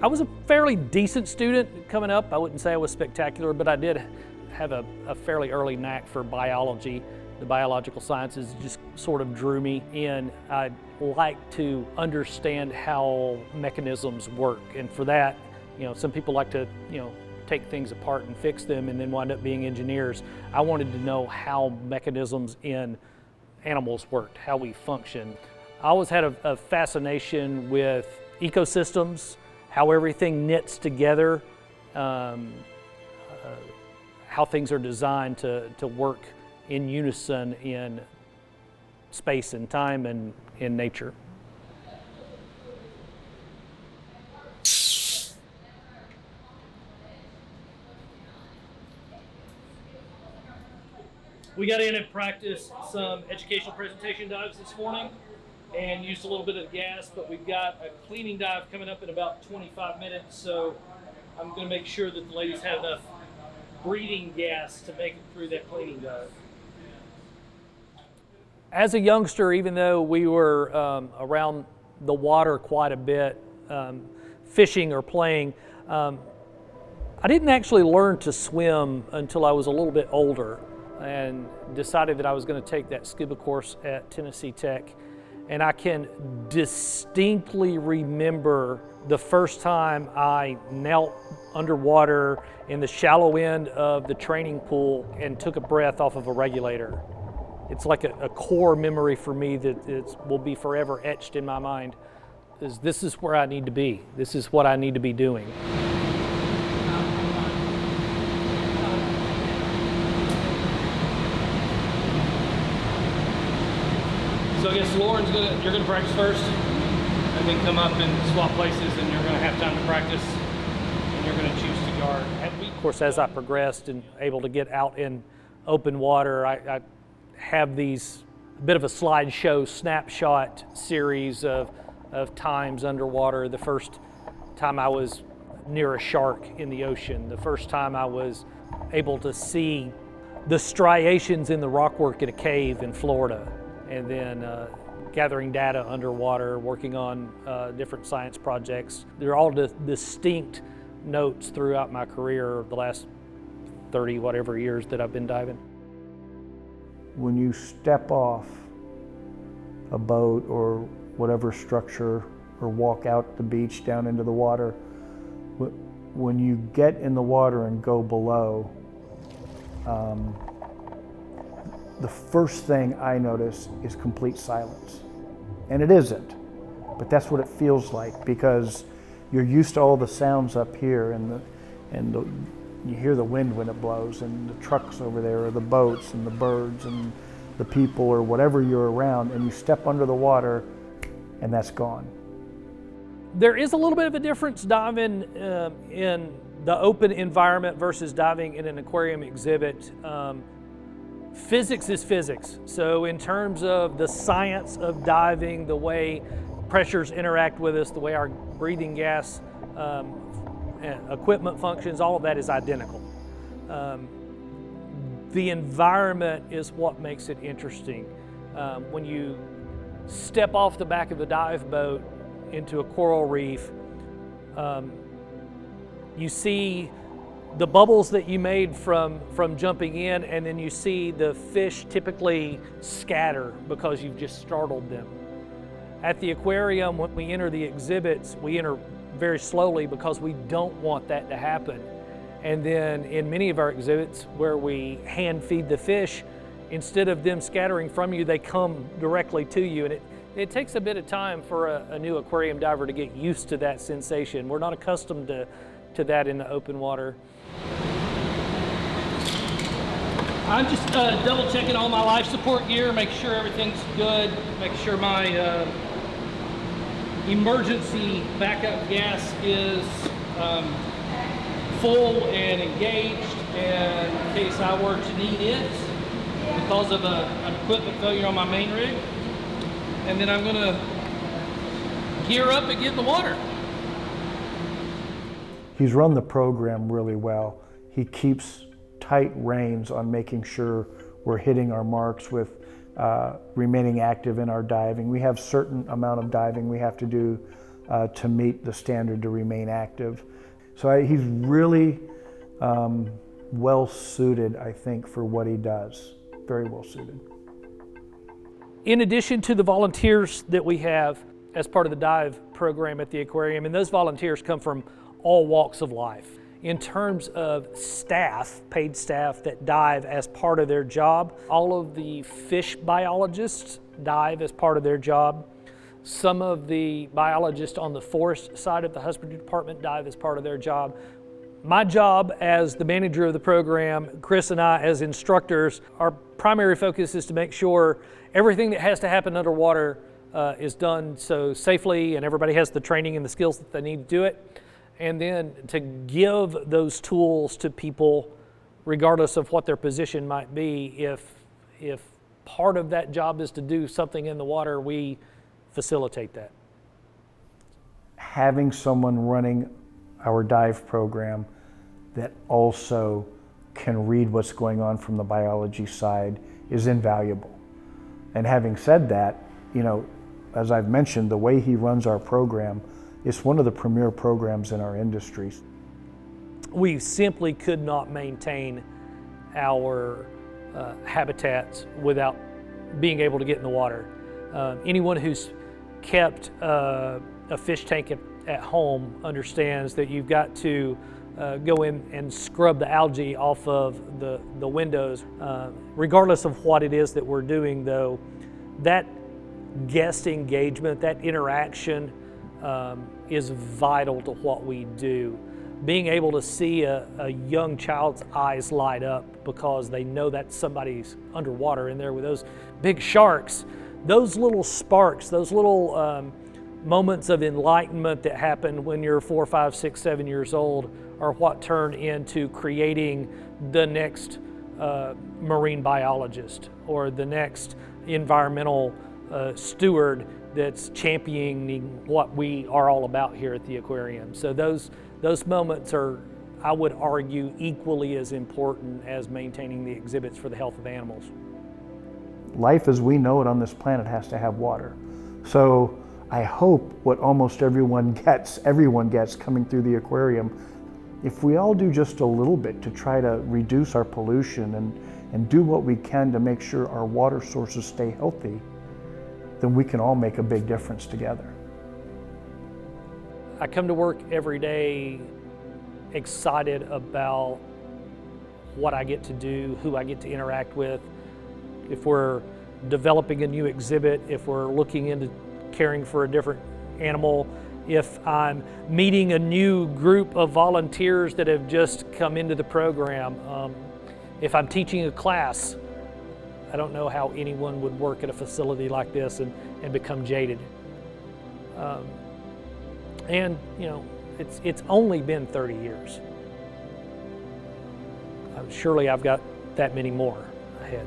I was a fairly decent student coming up. I wouldn't say I was spectacular, but I did have a fairly early knack for biology. The biological sciences just sort of drew me in. I like to understand how mechanisms work, and for that, some people like to, take things apart and fix them and then wind up being engineers. I wanted to know how mechanisms in animals worked, how we function. I always had a fascination with ecosystems, how everything knits together, how things are designed to work in unison in space and time and in nature. We got in and practiced some educational presentation dives this morning and used a little bit of gas, but we've got a cleaning dive coming up in about 25 minutes, so I'm going to make sure that the ladies have enough breathing gas to make it through that cleaning dive. As a youngster, even though we were around the water quite a bit, fishing or playing, I didn't actually learn to swim until I was a little bit older, and decided that I was going to take that scuba course at Tennessee Tech. And I can distinctly remember the first time I knelt underwater in the shallow end of the training pool and took a breath off of a regulator. It's like a core memory for me that will be forever etched in my mind. This is where I need to be. This is what I need to be doing. So I guess Lauren's you're gonna practice first, and then come up and swap places, and you're gonna have time to practice, and you're gonna choose to guard. Of course, as I progressed and able to get out in open water, I have these a bit of a slideshow snapshot series of times underwater. The first time I was near a shark in the ocean, the first time I was able to see the striations in the rockwork in a cave in Florida, and then gathering data underwater, working on different science projects. They're all distinct notes throughout my career, the last 30 whatever years that I've been diving. When you step off a boat or whatever structure or walk out the beach down into the water, when you get in the water and go below, the first thing I notice is complete silence. And it isn't, but that's what it feels like, because you're used to all the sounds up here, and you hear the wind when it blows, and the trucks over there, or the boats, and the birds, and the people, or whatever you're around, and you step under the water, and that's gone. There is a little bit of a difference diving in the open environment versus diving in an aquarium exhibit. Physics is physics. So in terms of the science of diving, the way pressures interact with us, the way our breathing gas equipment functions, all of that is identical. The environment is what makes it interesting. When you step off the back of the dive boat into a coral reef, you see the bubbles that you made from jumping in, and then you see the fish typically scatter because you've just startled them. At the aquarium, when we enter the exhibits, we enter very slowly because we don't want that to happen. And then in many of our exhibits where we hand feed the fish, instead of them scattering from you, they come directly to you. And it takes a bit of time for a new aquarium diver to get used to that sensation. We're not accustomed to that in the open water. I'm just double checking all my life support gear, make sure everything's good, make sure my emergency backup gas is full and engaged in case I were to need it because of an equipment failure on my main rig. And then I'm gonna gear up and get in the water. He's run the program really well. He keeps tight reins on making sure we're hitting our marks with remaining active in our diving. We have certain amount of diving we have to do to meet the standard to remain active. So he's really well suited, I think, for what he does. Very well suited. In addition to the volunteers that we have as part of the dive program at the aquarium, and those volunteers come from all walks of life. In terms of staff, paid staff that dive as part of their job, all of the fish biologists dive as part of their job. Some of the biologists on the forest side of the husbandry department dive as part of their job. My job as the manager of the program, Chris and I as instructors, our primary focus is to make sure everything that has to happen underwater is done so safely, and everybody has the training and the skills that they need to do it. And then to give those tools to people, regardless of what their position might be. If part of that job is to do something in the water, we facilitate that. Having someone running our dive program that also can read what's going on from the biology side is invaluable. And having said that, you know, as I've mentioned, the way he runs our program is one of the premier programs in our industry. We simply could not maintain our habitats without being able to get in the water. Anyone who's kept a fish tank at home understands that you've got to go in and scrub the algae off of the windows. Regardless of what it is that we're doing, though, that guest engagement, that interaction is vital to what we do. Being able to see a young child's eyes light up because they know that somebody's underwater in there with those big sharks, those little sparks, those little moments of enlightenment that happen when you're 4, 5, 6, 7 years old are what turn into creating the next marine biologist or the next environmental steward that's championing what we are all about here at the aquarium. So those moments are, I would argue, equally as important as maintaining the exhibits for the health of animals. Life as we know it on this planet has to have water. So I hope what almost everyone gets coming through the aquarium, if we all do just a little bit to try to reduce our pollution and do what we can to make sure our water sources stay healthy, then we can all make a big difference together. I come to work every day excited about what I get to do, who I get to interact with. If we're developing a new exhibit, if we're looking into caring for a different animal, if I'm meeting a new group of volunteers that have just come into the program, if I'm teaching a class, I don't know how anyone would work at a facility like this and become jaded. And you know, it's only been 30 years. Surely I've got that many more ahead.